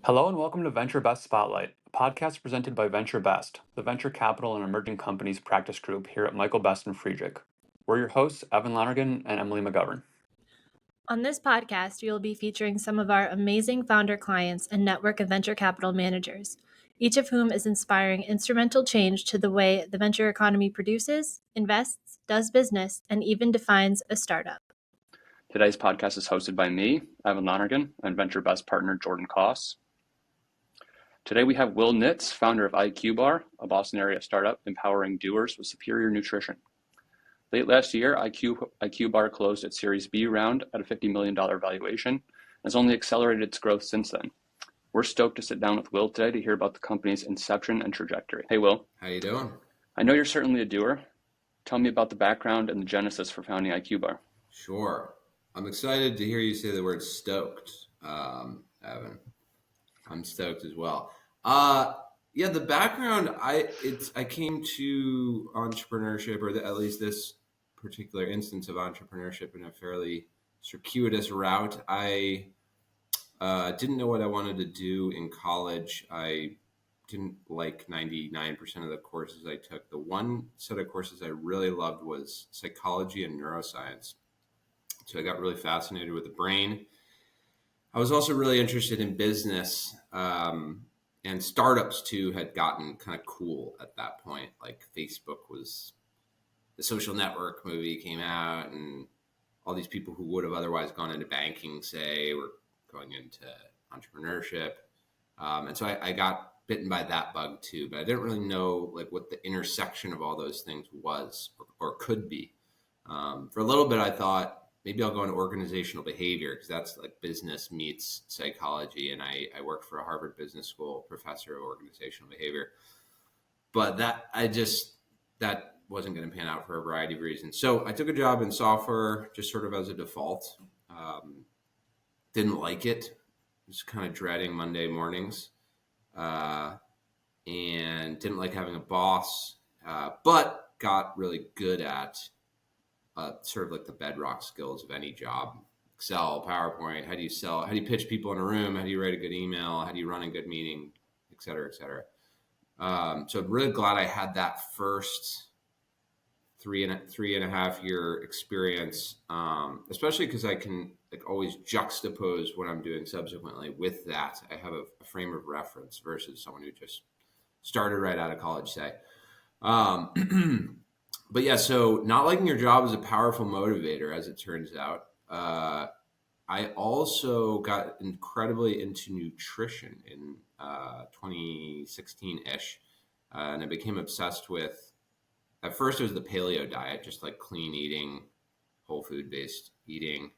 Hello and welcome to Venture Best Spotlight, a podcast presented by Venture Best, the venture capital and emerging companies practice group here at Michael Best and Friedrich. We're your hosts, Evan Lonergan and Emily McGovern. On this podcast, we will be featuring some of our amazing founder clients and network of venture capital managers, each of whom is inspiring instrumental change to the way the venture economy produces, invests, does business, and even defines a startup. Today's podcast is hosted by me, Evan Lonergan, and Venture Best partner Jordan Koss. Today we have Will Nitze, founder of IQBAR, a Boston area startup empowering doers with superior nutrition. Late last year, IQBAR closed its Series B round at a $50 million valuation and has only accelerated its growth since then. We're stoked to sit down with Will today to hear about the company's inception and trajectory. Hey, Will. How you doing? I know you're certainly a doer. Tell me about the background and the genesis for founding IQBAR. Sure. I'm excited to hear you say the word stoked, Evan. I'm stoked as well. The background, I came to entrepreneurship, or at least this particular instance of entrepreneurship, in a fairly circuitous route. I didn't know what I wanted to do in college. I didn't like 99% of the courses I took. The one set of courses I really loved was psychology and neuroscience. So I got really fascinated with the brain. I was also really interested in business, and startups too had gotten kind of cool at that point. Like Facebook was, the Social Network movie came out, and all these people who would have otherwise gone into banking, say, were going into entrepreneurship. And so I got bitten by that bug too, but I didn't really know like what the intersection of all those things was or could be. For a little bit, I thought, maybe I'll go into organizational behavior because that's like business meets psychology. And I worked for a Harvard Business School professor of organizational behavior. But that wasn't going to pan out for a variety of reasons. So I took a job in software just sort of as a default. Didn't like it. Was kind of dreading Monday mornings. And didn't like having a boss, but got really good at sort of like the bedrock skills of any job. Excel, PowerPoint, how do you sell, how do you pitch people in a room, how do you write a good email, how do you run a good meeting, et cetera, et cetera. So I'm really glad I had that first three and a half year experience, especially because I can like always juxtapose what I'm doing subsequently with that. I have a frame of reference versus someone who just started right out of college, say. But yeah, so not liking your job is a powerful motivator, as it turns out. I also got incredibly into nutrition in 2016-ish, and I became obsessed with, at first it was the paleo diet, just like clean eating, whole food-based eating.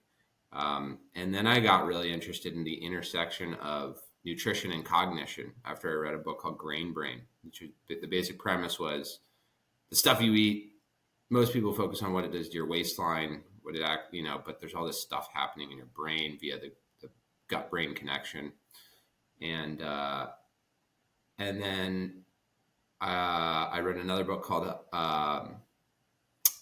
And then I got really interested in the intersection of nutrition and cognition after I read a book called Grain Brain, which was, the basic premise was the stuff you eat, most people focus on what it does to your waistline, what it but there's all this stuff happening in your brain via the gut-brain connection. And then I read another book called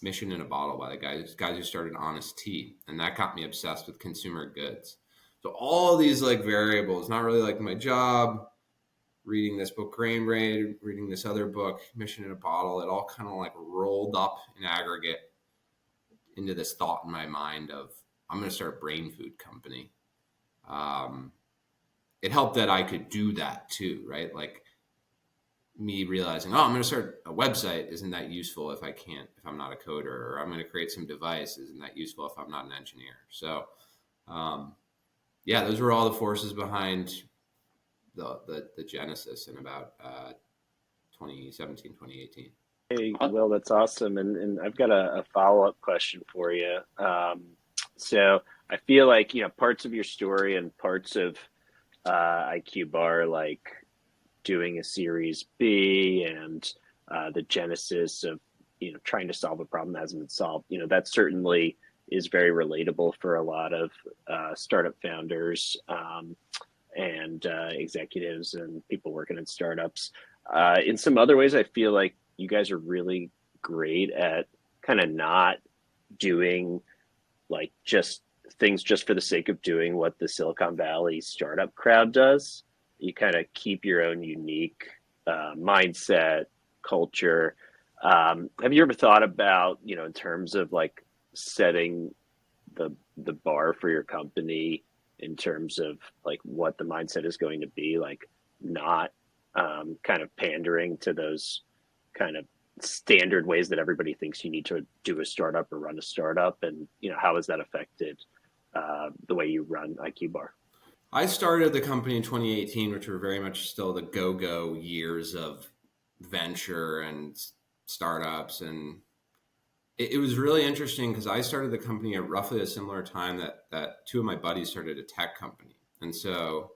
Mission in a Bottle by the guys who started Honest Tea, and that got me obsessed with consumer goods. So all these like variables, not really like my job, reading this book, Grain Brain, reading this other book, Mission in a Bottle, it all kind of like rolled up in aggregate into this thought in my mind of, I'm going to start a brain food company. It helped that I could do that too, right? Like me realizing, I'm going to start a website. Isn't that useful if I'm not a coder? Or I'm going to create some device. Isn't that useful if I'm not an engineer? So, those were all the forces behind the genesis in about 2017, 2018. Hey, Will, that's awesome. And I've got a follow-up question for you. So I feel like, parts of your story and parts of IQBAR, like doing a Series B and the genesis of, trying to solve a problem that hasn't been solved, that certainly is very relatable for a lot of startup founders and executives and people working in startups. In some other ways, I feel like you guys are really great at kind of not doing like just things just for the sake of doing what the Silicon Valley startup crowd does. you kind of keep your own unique mindset, culture. Have you ever thought about, in terms of like setting the bar for your company in terms of like what the mindset is going to be, like not kind of pandering to those kind of standard ways that everybody thinks you need to do a startup or run a startup, and how has that affected the way you run IQBAR? I started the company in 2018, which were very much still the go-go years of venture and startups. And it was really interesting because I started the company at roughly a similar time that two of my buddies started a tech company. And so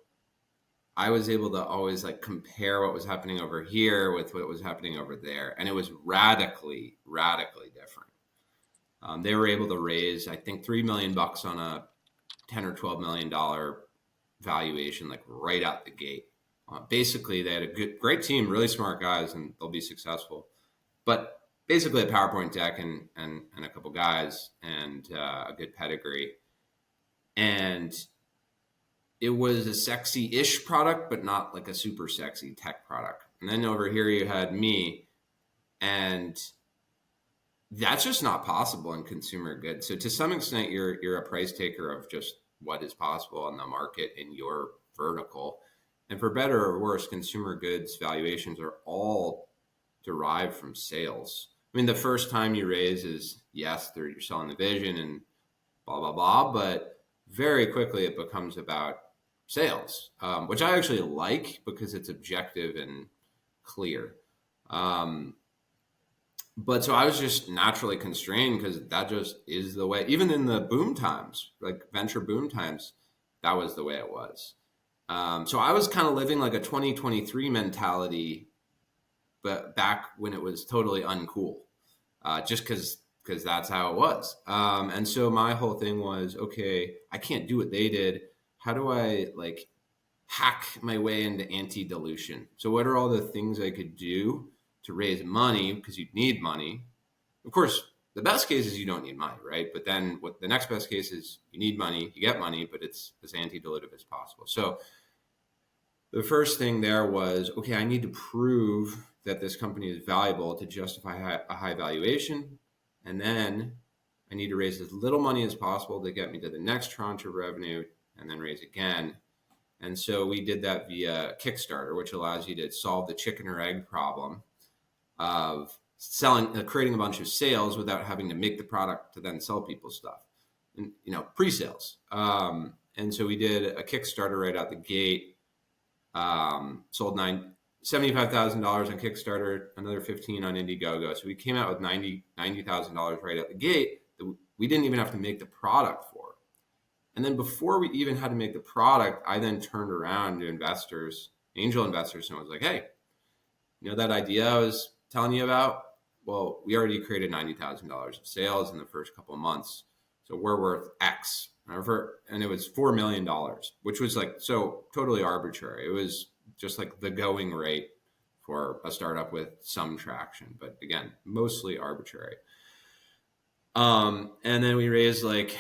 I was able to always like compare what was happening over here with what was happening over there. And it was radically, radically different. They were able to raise, I think, $3 million on a $10 or $12 million valuation, like right out the gate. Basically, they had a great team, really smart guys, and they'll be successful. But basically, a PowerPoint deck and a couple guys and a good pedigree. And it was a sexy-ish product, but not like a super sexy tech product. And then over here, you had me, and that's just not possible in consumer goods. So to some extent, you're a price taker of just what is possible on the market in your vertical. And for better or worse, consumer goods valuations are all derived from sales. I mean, the first time you raise is, yes, you're selling the vision and blah, blah, blah. But very quickly it becomes about sales, which I actually like because it's objective and clear. But so I was just naturally constrained because that just is the way, even in the boom times, like venture boom times, that was the way it was. So I was kind of living like a 2023 mentality, but back when it was totally uncool, just because that's how it was. And so my whole thing was, okay, I can't do what they did. How do I like hack my way into anti-dilution? So what are all the things I could do to raise money, because you'd need money? Of course, the best case is you don't need money, right? But then what the next best case is you need money, you get money, but it's as anti-dilutive as possible. So the first thing there was, okay, I need to prove that this company is valuable to justify a high valuation. And then I need to raise as little money as possible to get me to the next tranche of revenue and then raise again. And so we did that via Kickstarter, which allows you to solve the chicken or egg problem of creating a bunch of sales without having to make the product to then sell people stuff, and pre-sales. And so we did a Kickstarter right out the gate. Sold $75,000 on Kickstarter, another 15 on Indiegogo. So we came out with $90,000 right out the gate that we didn't even have to make the product for. And then before we even had to make the product, I then turned around to investors, angel investors, and was like, hey, that idea I was telling you about? Well, we already created $90,000 of sales in the first couple of months. So we're worth X. And it was $4 million, which was like so totally arbitrary. It was just like the going rate for a startup with some traction, but again, mostly arbitrary. And then we raised like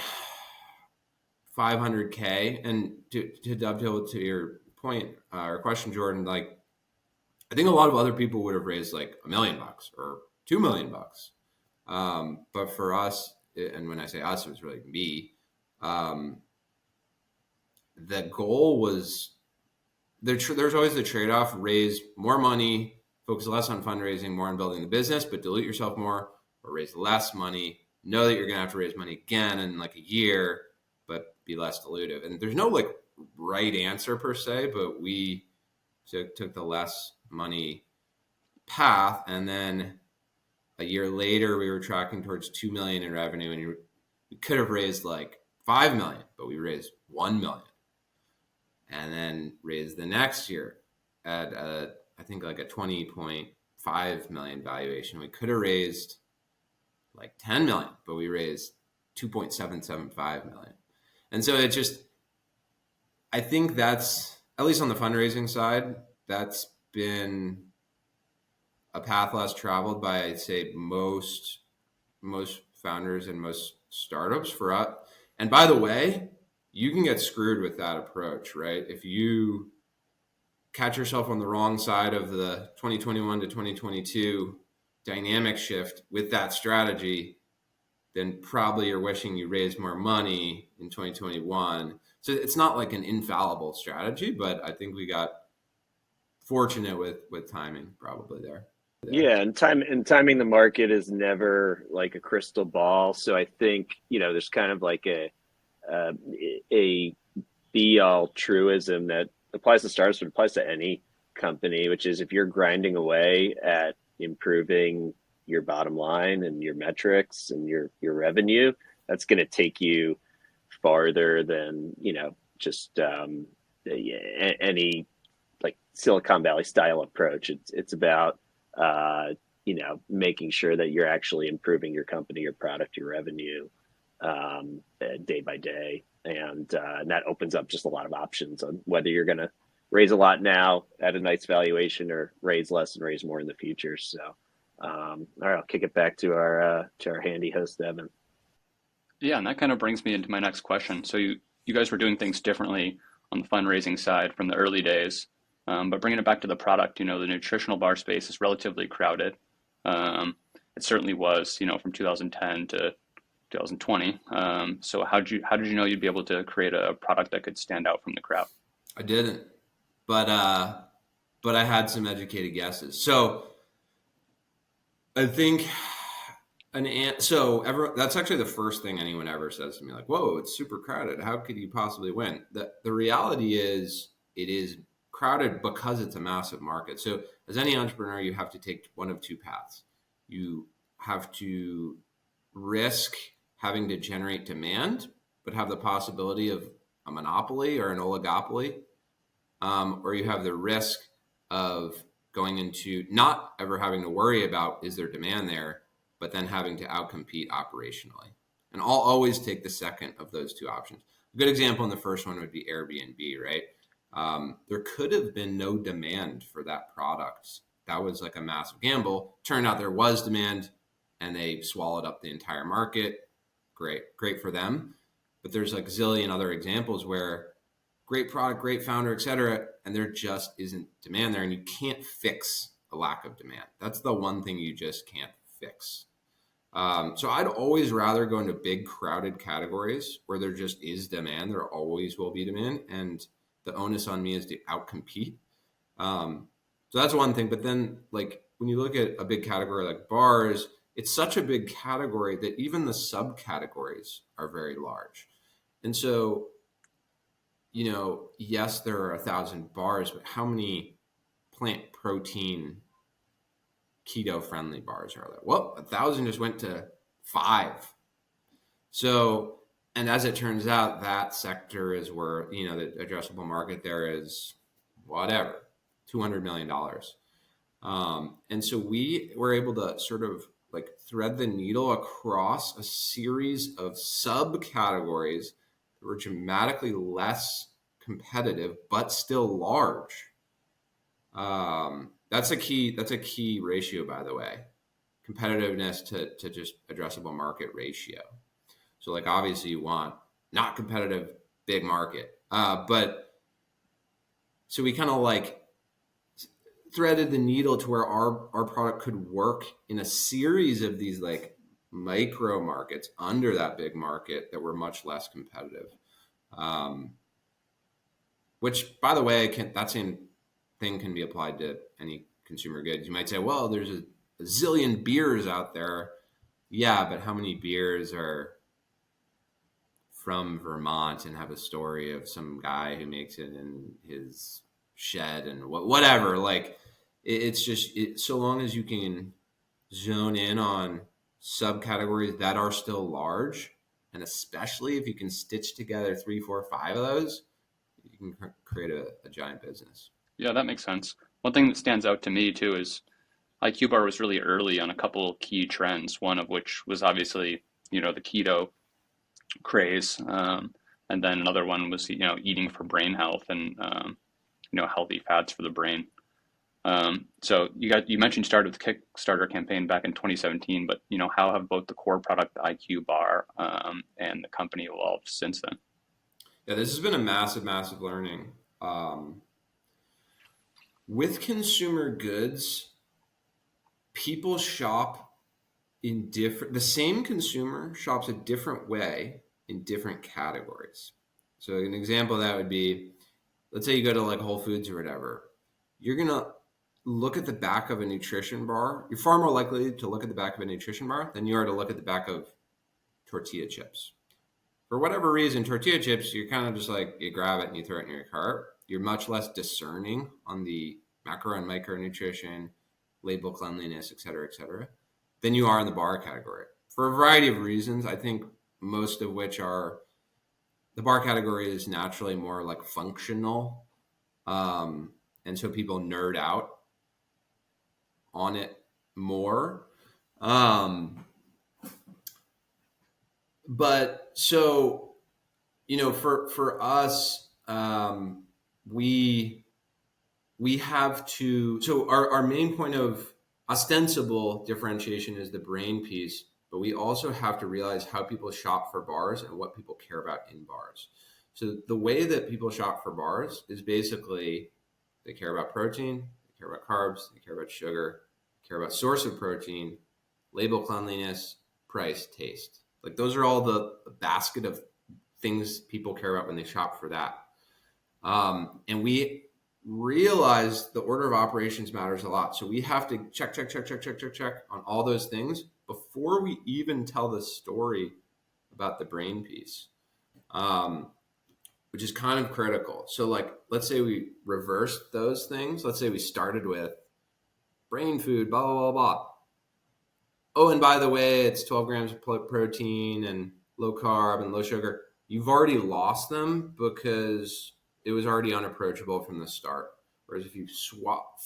$500K. And to dovetail to your point or question, Jordan, like I think a lot of other people would have raised like $1 million or $2 million. But for us, and when I say us, it was really me. The goal was there's always the trade-off: raise more money, focus less on fundraising, more on building the business, but dilute yourself more, or raise less money, know that you're going to have to raise money again in like a year, but be less dilutive. And there's no like right answer per se, but we took the less money path. And then a year later, we were tracking towards 2 million in revenue, and we could have raised like 5 million, but we raised 1 million, and then raised the next year at I think like a 20.5 million valuation. We could have raised like 10 million, but we raised 2.775 million. And so it just, I think that's, at least on the fundraising side, that's been a path less traveled by, I'd say, most founders and most startups for us. And by the way, you can get screwed with that approach, right? If you catch yourself on the wrong side of the 2021 to 2022 dynamic shift with that strategy, then probably you're wishing you raised more money in 2021. So it's not like an infallible strategy, but I think we got fortunate with timing probably there. Yeah, and timing the market is never like a crystal ball. So I think, there's kind of like a be all truism that applies to startups, but applies to any company, which is if you're grinding away at improving your bottom line and your metrics and your revenue, that's going to take you farther than, just any like Silicon Valley style approach. It's about, making sure that you're actually improving your company, your product, your revenue, day by day. And that opens up just a lot of options on whether you're going to raise a lot now at a nice valuation or raise less and raise more in the future. So, all right, I'll kick it back to our handy host, Evan. Yeah, and that kind of brings me into my next question. So you guys were doing things differently on the fundraising side from the early days, but bringing it back to the product, the nutritional bar space is relatively crowded. It certainly was, from 2010 to 2020. So how did you know you'd be able to create a product that could stand out from the crowd? I didn't, but I had some educated guesses. So I think that's actually the first thing anyone ever says to me, like, whoa, it's super crowded. How could you possibly win? The reality is it is crowded because it's a massive market. So as any entrepreneur, you have to take one of two paths. You have to risk having to generate demand, but have the possibility of a monopoly or an oligopoly, or you have the risk of going into not ever having to worry about is there demand there, but then having to outcompete operationally. And I'll always take the second of those two options. A good example in the first one would be Airbnb, right? There could have been no demand for that product. That was like a massive gamble. Turned out there was demand and they swallowed up the entire market. Great for them. But there's like a zillion other examples where great product, great founder, et cetera, and there just isn't demand there, and you can't fix a lack of demand. That's the one thing you just can't fix. So I'd always rather go into big crowded categories where there just is demand. There always will be demand, and the onus on me is to outcompete. So that's one thing. But then, like, when you look at a big category like bars, it's such a big category that even the subcategories are very large. And so, yes, there are 1,000 bars, but how many plant protein keto friendly bars are there? Well, 1,000 just went to 5. So, and as it turns out, that sector is where, the addressable market there is whatever, $200 million. And so we were able to sort of like thread the needle across a series of subcategories that were dramatically less competitive, but still large. That's a key ratio, by the way, competitiveness to just addressable market ratio. So like, obviously you want not competitive, big market. But so we kind of like threaded the needle to where our product could work in a series of these like micro markets under that big market that were much less competitive. Which, by the way, that same thing can be applied to any consumer goods. You might say, well, there's a zillion beers out there. Yeah, but how many beers are from Vermont and have a story of some guy who makes it in his shed and whatever? Like, it's just so long as you can zone in on subcategories that are still large, and especially if you can stitch together 3, 4, 5 of those, you can create a giant business. Yeah, that makes sense. One thing that stands out to me too is IQBAR was really early on a couple key trends, one of which was obviously, the keto craze. And then another one was, eating for brain health and, healthy fats for the brain. So you mentioned you started with the Kickstarter campaign back in 2017, but, how have both the core product, the IQBAR, and the company evolved since then? Yeah, this has been a massive, massive learning. with consumer goods, people shop in the same consumer shops a different way in different categories. So an example of that would be, let's say you go to like Whole Foods or whatever, you're going to look at the back of a nutrition bar. You're far more likely to look at the back of a nutrition bar than you are to look at the back of tortilla chips. For whatever reason, tortilla chips, you're kind of just like, you grab it and you throw it in your cart. You're much less discerning on the macro and micronutrition, label cleanliness, et cetera, than you are in the bar category. For a variety of reasons, I think most of which are, the bar category is naturally more like functional. And so people nerd out on it more. But so, for us, we have to, so our main point of ostensible differentiation is the brain piece, but we also have to realize how people shop for bars and what people care about in bars. So the way that people shop for bars is basically they care about protein, they care about carbs, they care about sugar, they care about source of protein, label cleanliness, price, taste. Like those are all the basket of things people care about when they shop for that. And we realize the order of operations matters a lot. So we have to check on all those things before we even tell the story about the brain piece, which is kind of critical. So like, let's say we reversed those things. Let's say we started with brain food, blah, blah, blah, blah. Oh, and by the way, it's 12 grams of protein and low carb and low sugar. You've already lost them because it was already unapproachable from the start. Whereas if you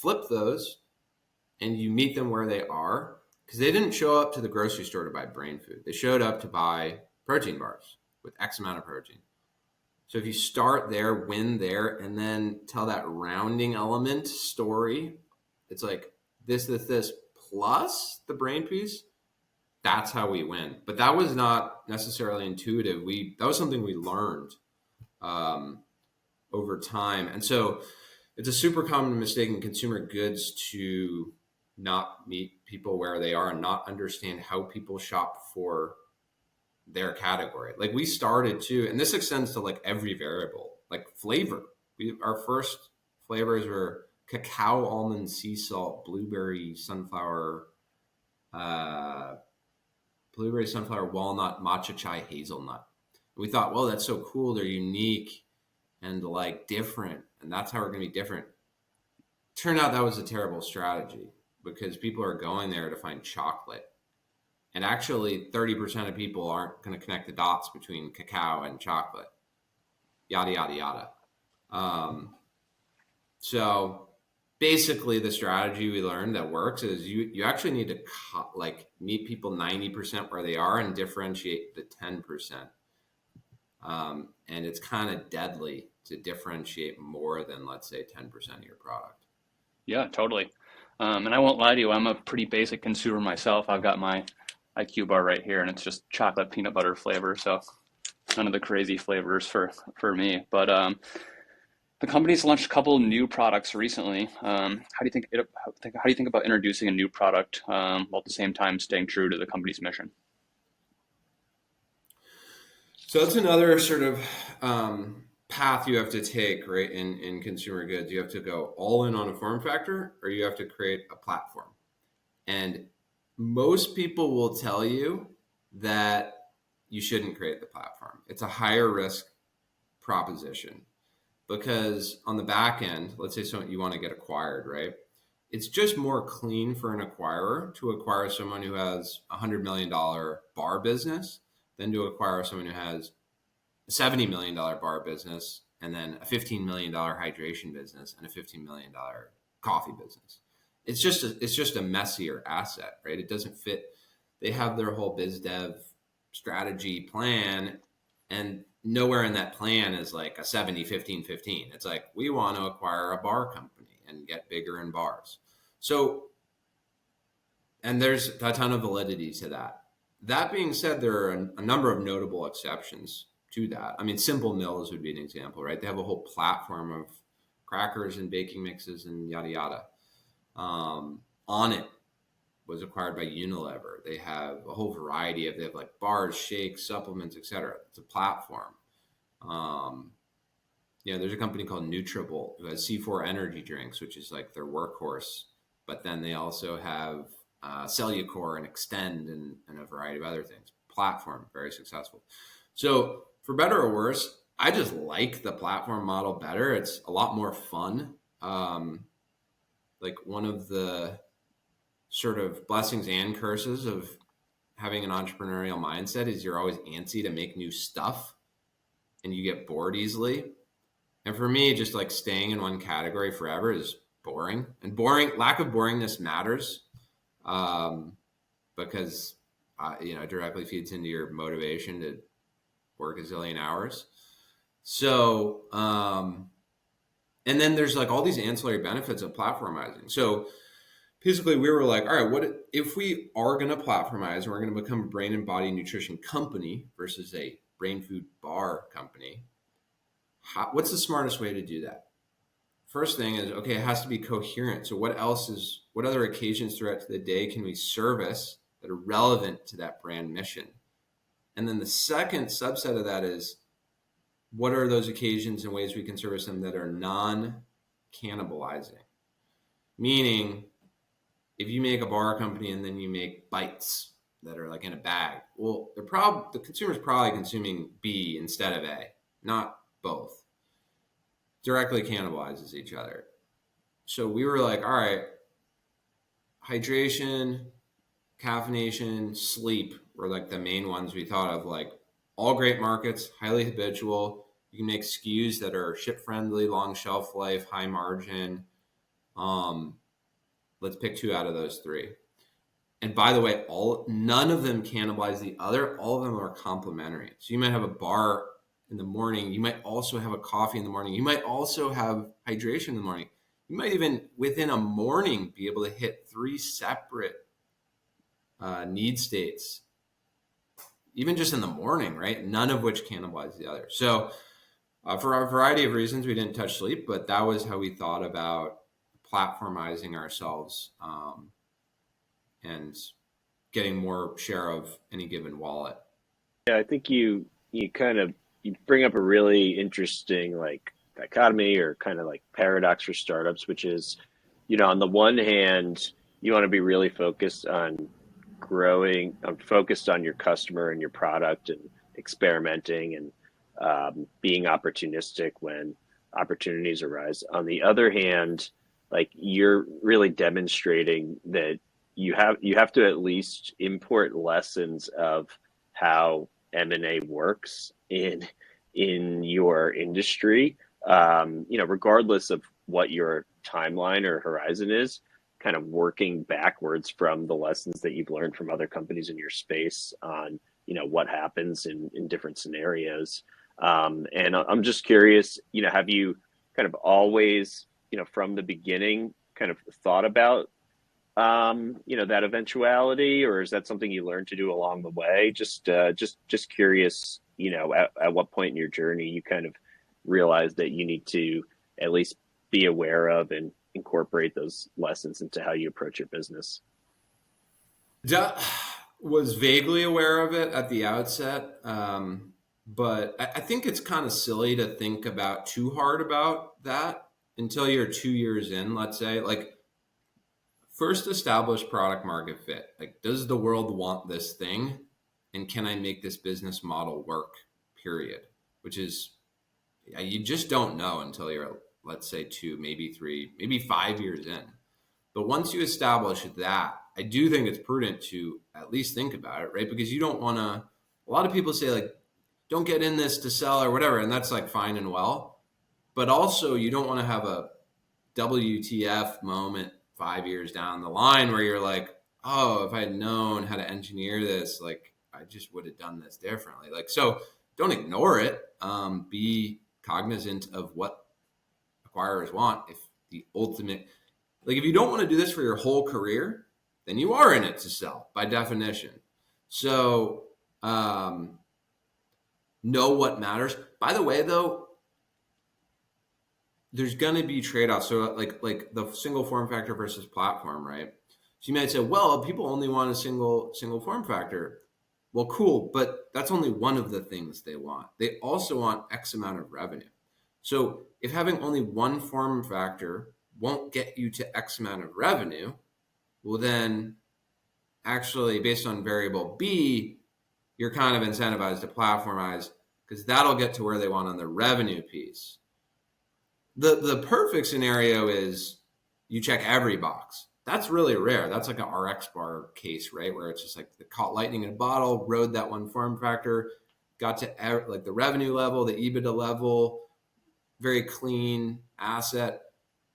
flip those and you meet them where they are, because they didn't show up to the grocery store to buy brain food. They showed up to buy protein bars with X amount of protein. So if you start there, win there, and then tell that rounding element story, it's like this plus the brain piece, that's how we win. But that was not necessarily intuitive. That was something we learned over time. And so it's a super common mistake in consumer goods to not meet people where they are and not understand how people shop for their category. Like we started to, and this extends to like every variable, like flavor. Our first flavors were cacao, almond, sea salt, blueberry, sunflower, walnut, matcha chai, hazelnut. We thought, well, that's so cool. They're unique and like different. And that's how we're going to be different. Turned out that was a terrible strategy because people are going there to find chocolate. And actually 30% of people aren't going to connect the dots between cacao and chocolate, yada, yada, yada. So basically the strategy we learned that works is you actually need to meet people 90% where they are and differentiate the 10%. And it's kind of deadly to differentiate more than, let's say, 10% of your product. Yeah, totally. And I won't lie to you, I'm a pretty basic consumer myself. I've got my IQBAR right here, and it's just chocolate peanut butter flavor. So none of the crazy flavors for me. But the company's launched a couple new products recently. How do you think about introducing a new product while at the same time staying true to the company's mission? So that's another sort of path you have to take, right? In consumer goods, you have to go all in on a form factor, or you have to create a platform. And most people will tell you that you shouldn't create the platform. It's a higher risk proposition because on the back end, let's say you want to get acquired, right? It's just more clean for an acquirer to acquire someone who has $100 million bar business than to acquire someone who has a $70 million bar business and then a $15 million hydration business and a $15 million coffee business. It's just a messier asset, right? It doesn't fit. They have their whole biz dev strategy plan, and nowhere in that plan is like a 70-15-15. It's like, we want to acquire a bar company and get bigger in bars. So, and there's a ton of validity to that. That being said, there are a number of notable exceptions to that. I mean, Simple Mills would be an example, right? They have a whole platform of crackers and baking mixes and yada yada. On It was acquired by Unilever. They have a whole variety they have like bars, shakes, supplements, etc. It's a platform. There's a company called Nutribulk who has C4 energy drinks, which is like their workhorse. But then they also have Cellucor and Extend and a variety of other things. Platform, very successful. So for better or worse, I just like the platform model better. It's a lot more fun. Like one of the sort of blessings and curses of having an entrepreneurial mindset is you're always antsy to make new stuff and you get bored easily. And for me, just like staying in one category forever is boring. And lack of boringness matters because it directly feeds into your motivation to work a zillion hours. So, and then there's like all these ancillary benefits of platformizing. So basically we were like, all right, what if we are going to platformize and we're going to become a brain and body nutrition company versus a brain food bar company? What's the smartest way to do that? First thing is, okay, it has to be coherent. So what other occasions throughout the day can we service that are relevant to that brand mission? And then the second subset of that is, what are those occasions and ways we can service them that are non-cannibalizing? Meaning, if you make a bar company and then you make bites that are like in a bag, well, the consumer's probably consuming B instead of A, not both. Directly cannibalizes each other. So we were like, all right, hydration, caffeination, sleep were like the main ones we thought of, like all great markets, highly habitual. You can make SKUs that are ship friendly, long shelf life, high margin. Let's pick 2 out of those 3. And by the way, none of them cannibalize the other. All of them are complementary. So you might have a bar in the morning. You might also have a coffee in the morning. You might also have hydration in the morning. You might even within a morning be able to hit 3 separate need states, even just in the morning, right? None of which cannibalize the other. So for a variety of reasons, we didn't touch sleep, but that was how we thought about platformizing ourselves and getting more share of any given wallet. Yeah, I think you bring up a really interesting like dichotomy or kind of like paradox for startups, which is, on the one hand, you want to be really focused on focused on your customer and your product and experimenting and being opportunistic when opportunities arise. On the other hand, like you're really demonstrating that you have to at least import lessons of how M&A works in your industry, regardless of what your timeline or horizon is, kind of working backwards from the lessons that you've learned from other companies in your space on, what happens in different scenarios. And I'm just curious, have you kind of always, from the beginning kind of thought about, that eventuality, or is that something you learned to do along the way? Just curious, at what point in your journey you kind of realized that you need to at least be aware of and incorporate those lessons into how you approach your business. Was vaguely aware of it at the outset, but I think it's kind of silly to think about too hard about that until you're 2 years in, let's say. Like, first establish product market fit. Like, does the world want this thing? And can I make this business model work, period? Which is, you just don't know until you're, let's say 2, maybe 3, maybe 5 years in. But once you establish that, I do think it's prudent to at least think about it, right? Because you don't want to, a lot of people say like, don't get in this to sell or whatever. And that's like fine and well, but also you don't want to have a WTF moment 5 years down the line where you're like, oh, if I had known how to engineer this, like I just would have done this differently. Like, so don't ignore it. Be cognizant of what acquirers want. If the ultimate, like if you don't want to do this for your whole career, then you are in it to sell by definition. So know what matters. By the way, though, there's going to be trade-offs. So like the single form factor versus platform, right? So you might say, well, people only want a single form factor. Well, cool, but that's only one of the things they want. They also want X amount of revenue. So if having only one form factor won't get you to X amount of revenue, well then actually based on variable B, you're kind of incentivized to platformize because that'll get to where they want on the revenue piece. The perfect scenario is you check every box. That's really rare. That's like an RX bar case, right? Where it's just like the caught lightning in a bottle, rode that one form factor, got to like the revenue level, the EBITDA level, very clean asset.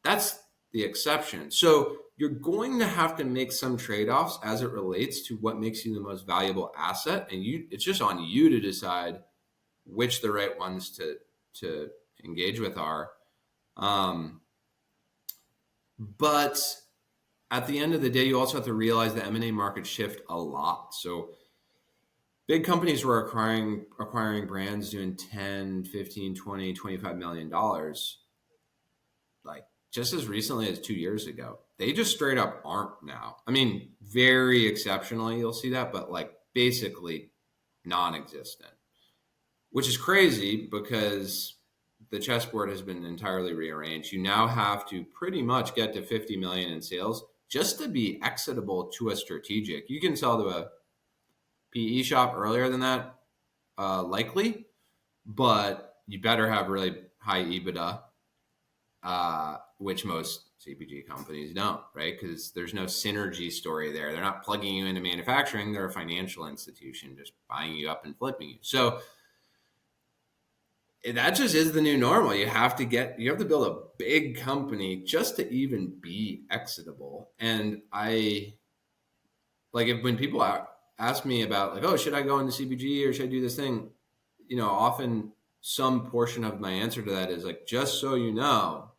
That's the exception. So you're going to have to make some trade-offs as it relates to what makes you the most valuable asset. And it's just on you to decide which the right ones to engage with are. But at the end of the day, you also have to realize the M&A market shift a lot. So big companies were acquiring brands doing 10, 15, 20, $25 million. Like just as recently as 2 years ago, they just straight up aren't now. I mean, very exceptionally, you'll see that, but like basically non-existent, which is crazy because the chessboard has been entirely rearranged. You now have to pretty much get to 50 million in sales just to be exitable to a strategic. You can sell to a PE shop earlier than that, likely, but you better have really high EBITDA, which most CPG companies don't, right? Because there's no synergy story there. They're not plugging you into manufacturing. They're a financial institution just buying you up and flipping you. So that just is the new normal. You have to build a big company just to even be exitable. And when people ask me about like, oh, should I go into CPG or should I do this thing? Often some portion of my answer to that is like, just so you know,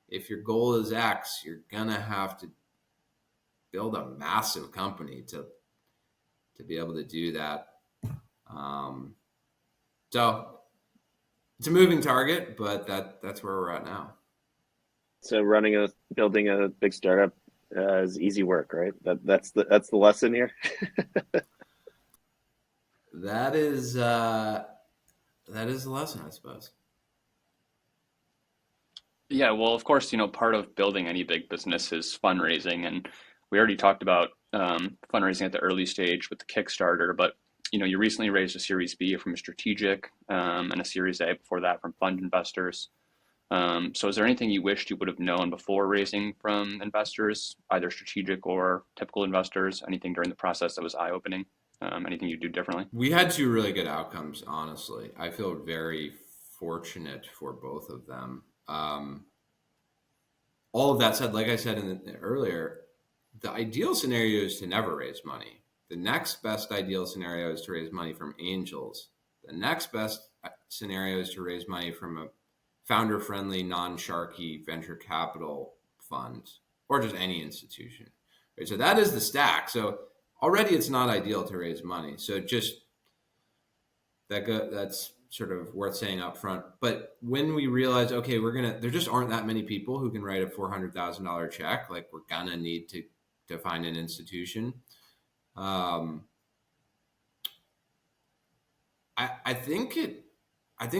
if your goal is X, you're gonna have to build a massive company to be able to do that. So it's a moving target, but that's where we're at now. So building a big startup is easy work, right? That's the lesson here. That is the lesson, I suppose. Yeah, well, of course, part of building any big business is fundraising, and we already talked about fundraising at the early stage with the Kickstarter, but you recently raised a Series B from a strategic and a Series A before that from fund investors. So is there anything you wished you would have known before raising from investors, either strategic or typical investors? Anything during the process that was eye-opening? Anything you do differently? We had two really good outcomes, honestly. I feel very fortunate for both of them. All of that said, like I said earlier, the ideal scenario is to never raise money. The next best ideal scenario is to raise money from angels. The next best scenario is to raise money from a founder-friendly, non-sharky venture capital fund, or just any institution. Right? So that is the stack. So already it's not ideal to raise money. So just that's sort of worth saying up front. But when we realize, okay, there just aren't that many people who can write a $400,000 check. Like we're gonna need to find an institution. I think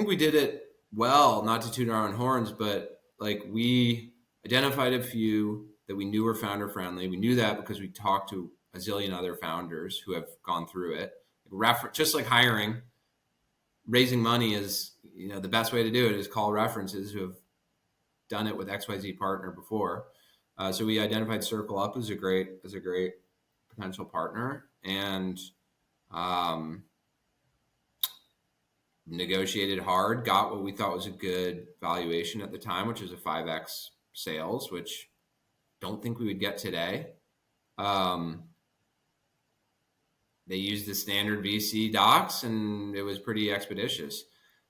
we did it well, not to toot our own horns, but like we identified a few that we knew were founder friendly. We knew that because we talked to a zillion other founders who have gone through it. Just like hiring, raising money is, the best way to do it is call references who have done it with XYZ partner before. So we identified Circle Up as a great potential partner, and negotiated hard, got what we thought was a good valuation at the time, which is a 5x sales, which don't think we would get today. They used the standard VC docs and it was pretty expeditious.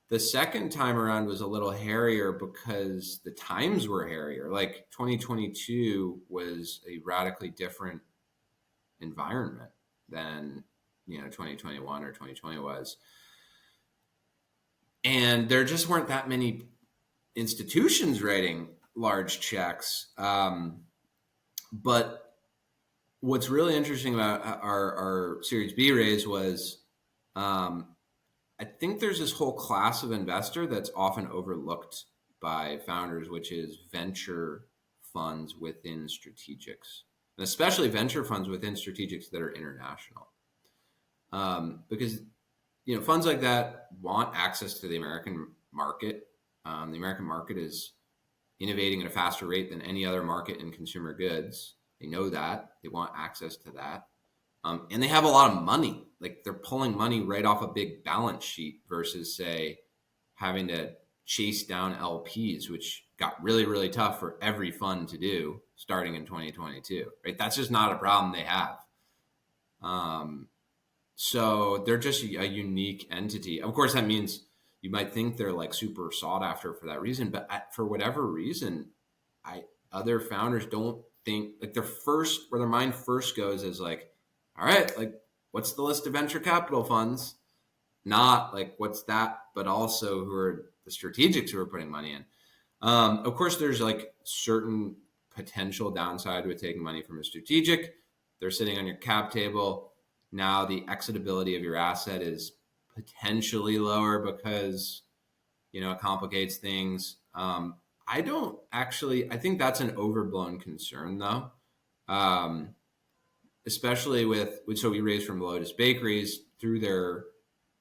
The second time around was a little hairier because the times were hairier. Like 2022 was a radically different environment than 2021 or 2020 was. And there just weren't that many institutions writing large checks. But what's really interesting about our Series B raise was, I think there's this whole class of investor that's often overlooked by founders, which is venture funds within strategics, and especially venture funds within strategics that are international. Because, funds like that want access to the American market. The American market is innovating at a faster rate than any other market in consumer goods. They know that. They want access to that. And they have a lot of money. Like, they're pulling money right off a big balance sheet versus, say, having to chase down LPs, which got really, really tough for every fund to do starting in 2022, right? That's just not a problem they have. So they're just a unique entity. Of course, that means you might think they're like super sought after for that reason, but for whatever reason, other founders don't think, like, where their mind first goes is like, all right, like, what's the list of venture capital funds? Not like, what's that, but also who are the strategics who are putting money in. Of course, there's like certain potential downside with taking money from a strategic. They're sitting on your cap table. Now the exitability of your asset is potentially lower because, it complicates things. I think that's an overblown concern though. Especially so we raised from Lotus Bakeries through their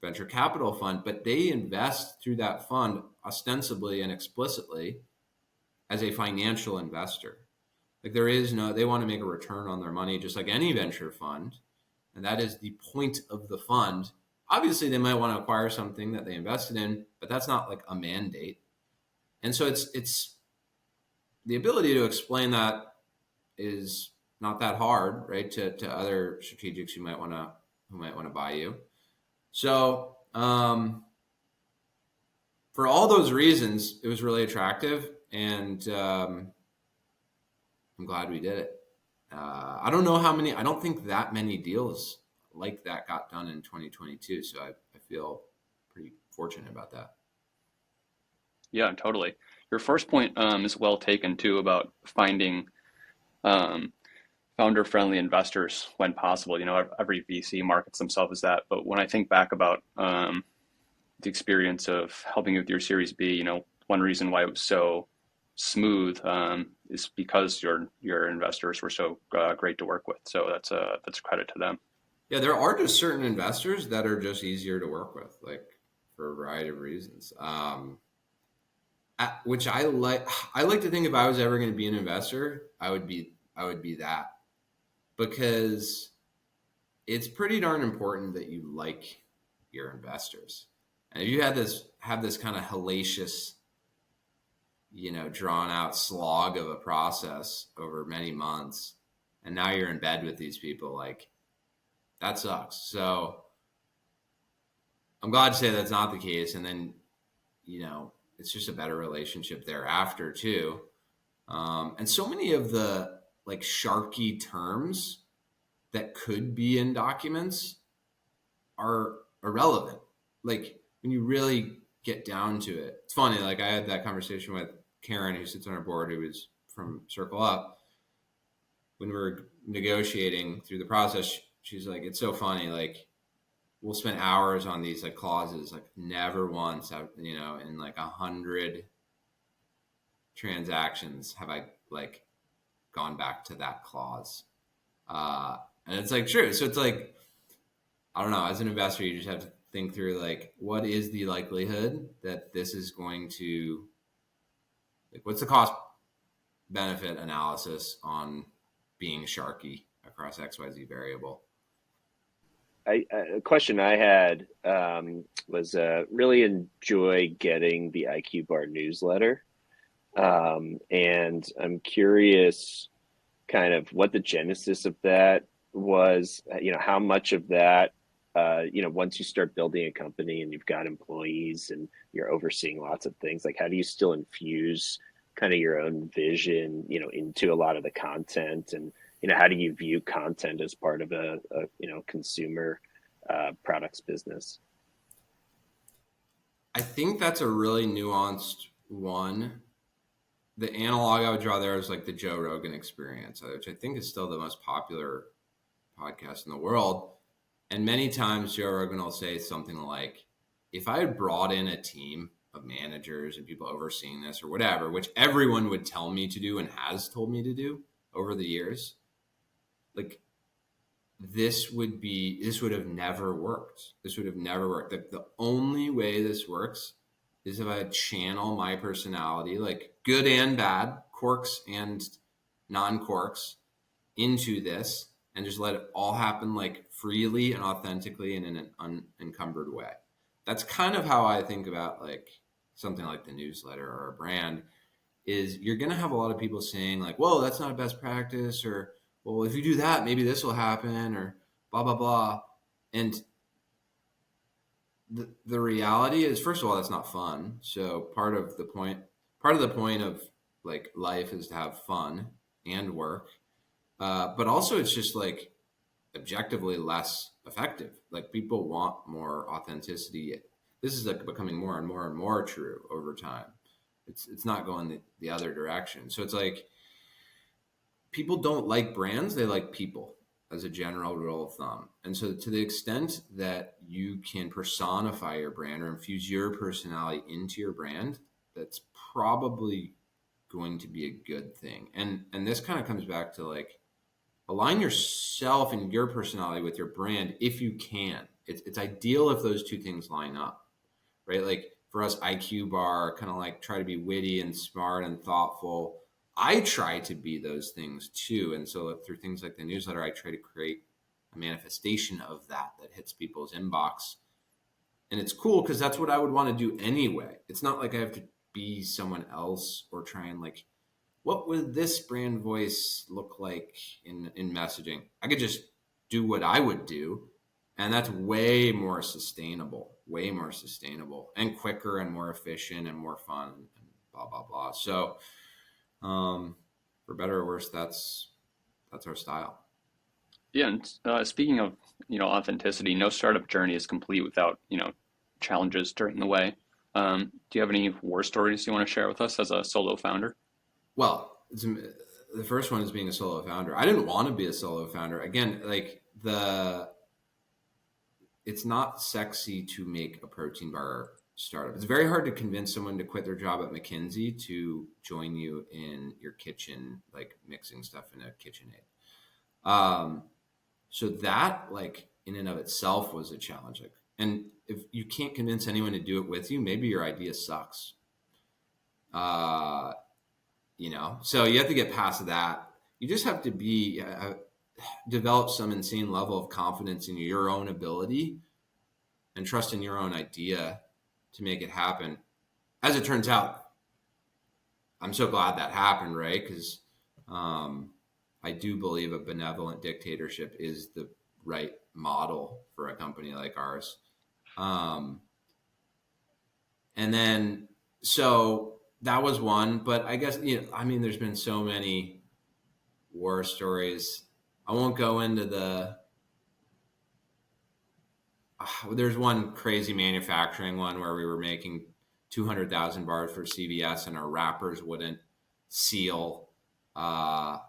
venture capital fund, but they invest through that fund ostensibly and explicitly as a financial investor. Like, they want to make a return on their money just like any venture fund. And that is the point of the fund. Obviously, they might want to acquire something that they invested in, but that's not like a mandate. And so it's the ability to explain that is not that hard, right? To other strategics who might want to buy you. So for all those reasons, it was really attractive, and I'm glad we did it. I don't think that many deals like that got done in 2022. So I feel pretty fortunate about that. Yeah, totally. Your first point is well taken too, about finding founder-friendly investors when possible. Every VC markets themselves as that. But when I think back about the experience of helping you with your Series B, one reason why it was so smooth is because your investors were so great to work with. So that's a credit to them. Yeah, there are just certain investors that are just easier to work with, like, for a variety of reasons. Which I like to think, if I was ever going to be an investor, I would be that, because it's pretty darn important that you like your investors. And if you have this kind of hellacious, drawn out slog of a process over many months, and now you're in bed with these people, like, that sucks. So I'm glad to say that's not the case. And then, it's just a better relationship thereafter too. And so many of the like sharky terms that could be in documents are irrelevant. Like, when you really get down to it, it's funny. Like, I had that conversation with Karen, who sits on our board, who was from Circle Up. When we were negotiating through the process, she's like, it's so funny. Like, we'll spend hours on these like clauses. Like, never once, in like 100 transactions have I like gone back to that clause. And it's like, true. So it's like, I don't know, as an investor, you just have to think through, like, what is the likelihood that this is going to, like, what's the cost benefit analysis on being sharky across XYZ variable? A question I had was really enjoy getting the IQBAR newsletter. And I'm curious kind of what the genesis of that was, how much of that, once you start building a company and you've got employees and you're overseeing lots of things, like, how do you still infuse kind of your own vision, into a lot of the content? And, how do you view content as part of a consumer products business? I think that's a really nuanced one. The analog I would draw there is like the Joe Rogan Experience, which I think is still the most popular podcast in the world. And many times Joe Rogan will say something like, if I had brought in a team of managers and people overseeing this or whatever, which everyone would tell me to do and has told me to do over the years, like this would have never worked. This would have never worked. The only way this works is if I channel my personality, like good and bad, quirks and non-quirks, into this and just let it all happen like freely and authentically and in an unencumbered way. That's kind of how I think about like something like the newsletter or a brand. Is you're going to have a lot of people saying like, whoa, that's not a best practice, or well, if you do that, maybe this will happen, or blah, blah, blah. And the reality is, first of all, that's not fun. So part of the point of like life is to have fun and work. But also it's just like objectively less effective. Like people want more authenticity. This is like becoming more and more and more true over time. It's not going the other direction. So it's like people don't like brands, they like people as a general rule of thumb. And so to the extent that you can personify your brand or infuse your personality into your brand, that's probably going to be a good thing. And this kind of comes back to like align yourself and your personality with your brand if you can. It's ideal if those two things line up, right? Like for us, IQBAR, kind of like try to be witty and smart and thoughtful. I try to be those things too. And so through things like the newsletter, I try to create a manifestation of that hits people's inbox. And it's cool because that's what I would want to do anyway. It's not like I have to be someone else or try and like, what would this brand voice look like in messaging? I could just do what I would do. And that's way more sustainable and quicker and more efficient and more fun and blah, blah, blah. So for better or worse, that's our style. Yeah. And speaking of, authenticity, no startup journey is complete without, challenges during the way. Do you have any war stories you want to share with us as a solo founder? Well, the first one is being a solo founder. I didn't want to be a solo founder. Again, like it's not sexy to make a protein bar startup. It's very hard to convince someone to quit their job at McKinsey to join you in your kitchen, like mixing stuff in a KitchenAid. So that, like in and of itself, was a challenge. Like, and if you can't convince anyone to do it with you, maybe your idea sucks. So you have to get past that. You just have to develop some insane level of confidence in your own ability and trust in your own idea to make it happen. As it turns out, I'm so glad that happened, right? Because I do believe a benevolent dictatorship is the right model for a company like ours. And then, so that was one, but I guess, there's been so many war stories. I won't go into there's one crazy manufacturing one where we were making 200,000 bars for CVS and our wrappers wouldn't seal. And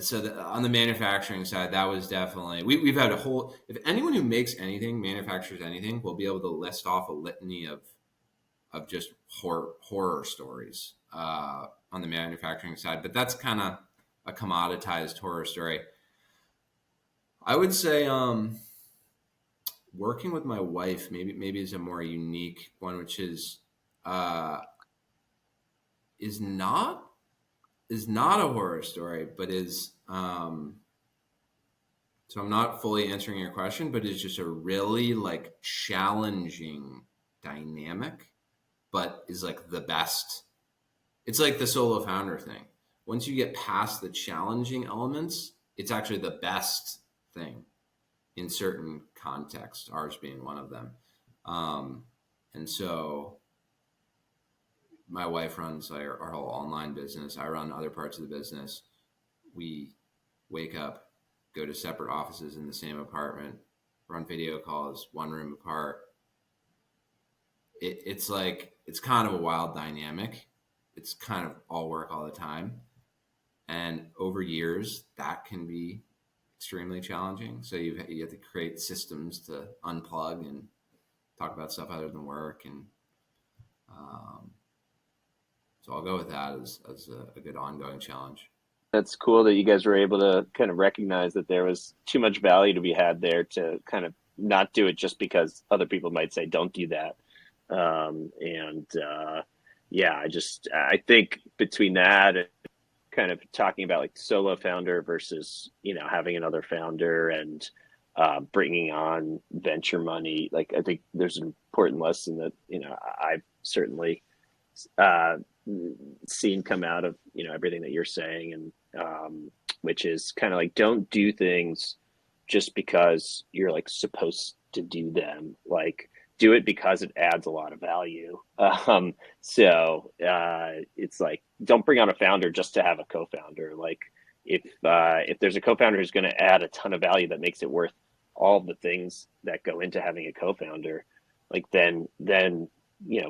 so on the manufacturing side, that was definitely, we've had if anyone who makes anything, manufactures anything, will be able to list off a litany of just horror stories on the manufacturing side. But that's kind of a commoditized horror story. I would say working with my wife maybe is a more unique one, which is not a horror story, but is so I'm not fully answering your question, but it's just a really like challenging dynamic, but is like the best. It's like the solo founder thing. Once you get past the challenging elements, it's actually the best thing in certain contexts, ours being one of them. And so my wife runs our whole online business. I run other parts of the business. We wake up, go to separate offices in the same apartment, run video calls, one room apart. it's like, it's kind of a wild dynamic. It's kind of all work all the time. And over years, that can be extremely challenging. So you have to create systems to unplug and talk about stuff other than work. And so I'll go with that as a good ongoing challenge. That's cool that you guys were able to kind of recognize that there was too much value to be had there to kind of not do it just because other people might say, don't do that. Yeah, I think between that and kind of talking about like solo founder versus, having another founder and bringing on venture money, like I think there's an important lesson that, I've certainly seen come out of, everything that you're saying, and which is kind of like, don't do things just because you're like supposed to do them. Like, do it because it adds a lot of value. It's like, don't bring on a founder just to have a co-founder. Like, if there's a co-founder who's going to add a ton of value that makes it worth all the things that go into having a co-founder, like then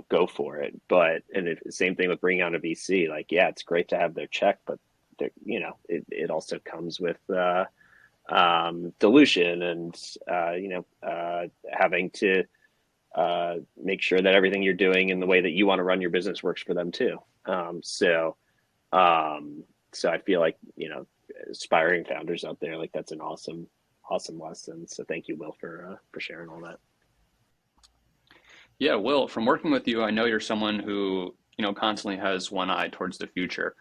go for it. But same thing with bringing on a VC. Like, yeah, it's great to have their check, but it also comes with dilution and having to make sure that everything you're doing in the way that you want to run your business works for them too. So I feel like, aspiring founders out there, like that's an awesome lesson. So thank you, Will, for sharing all that. Yeah, Will, from working with you, I know you're someone who, constantly has one eye towards the future.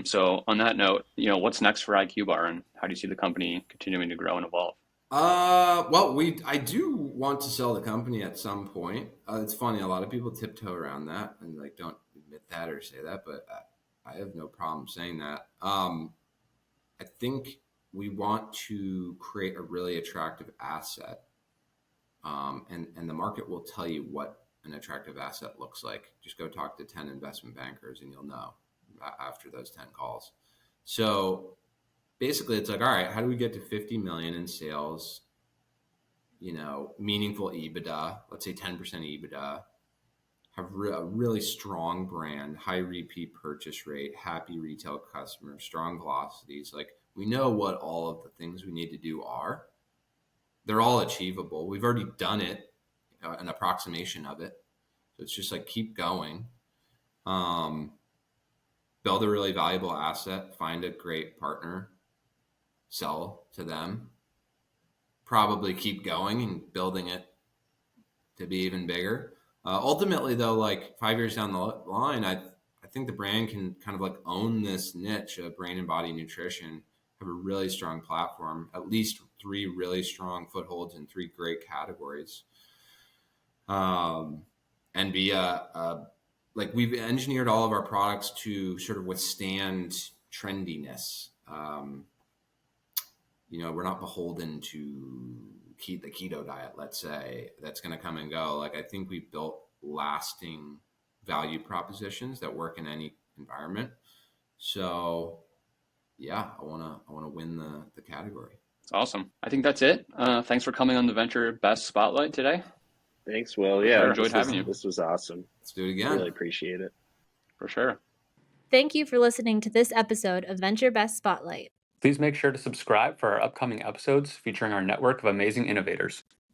So on that note, what's next for IQBAR, and how do you see the company continuing to grow and evolve? Well, I do want to sell the company at some point. It's funny, a lot of people tiptoe around that and like don't admit that or say that, but I have no problem saying that. I think we want to create a really attractive asset, and the market will tell you what an attractive asset looks like. Just go talk to 10 investment bankers and you'll know after those 10 calls. So basically it's like, all right, how do we get to 50 million in sales, meaningful EBITDA, let's say 10% EBITDA, have a really strong brand, high repeat purchase rate, happy retail customers, strong velocities. Like, we know what all of the things we need to do are. They're all achievable. We've already done it, an approximation of it. So it's just like, keep going. Build a really valuable asset, find a great partner, sell to them, probably keep going and building it to be even bigger. Ultimately, though, like 5 years down the line, I think the brand can kind of like own this niche of brain and body nutrition, have a really strong platform, at least 3 really strong footholds in 3 great categories, and be like, we've engineered all of our products to sort of withstand trendiness. We're not beholden to the keto diet, let's say, that's going to come and go. Like, I think we've built lasting value propositions that work in any environment. So yeah, I want to win the category. That's awesome. I think that's it. Thanks for coming on the Venture Best Spotlight today. Thanks, Will. Yeah, I enjoyed having you. This was awesome. Let's do it again. I really appreciate it. For sure. Thank you for listening to this episode of Venture Best Spotlight. Please make sure to subscribe for our upcoming episodes featuring our network of amazing innovators.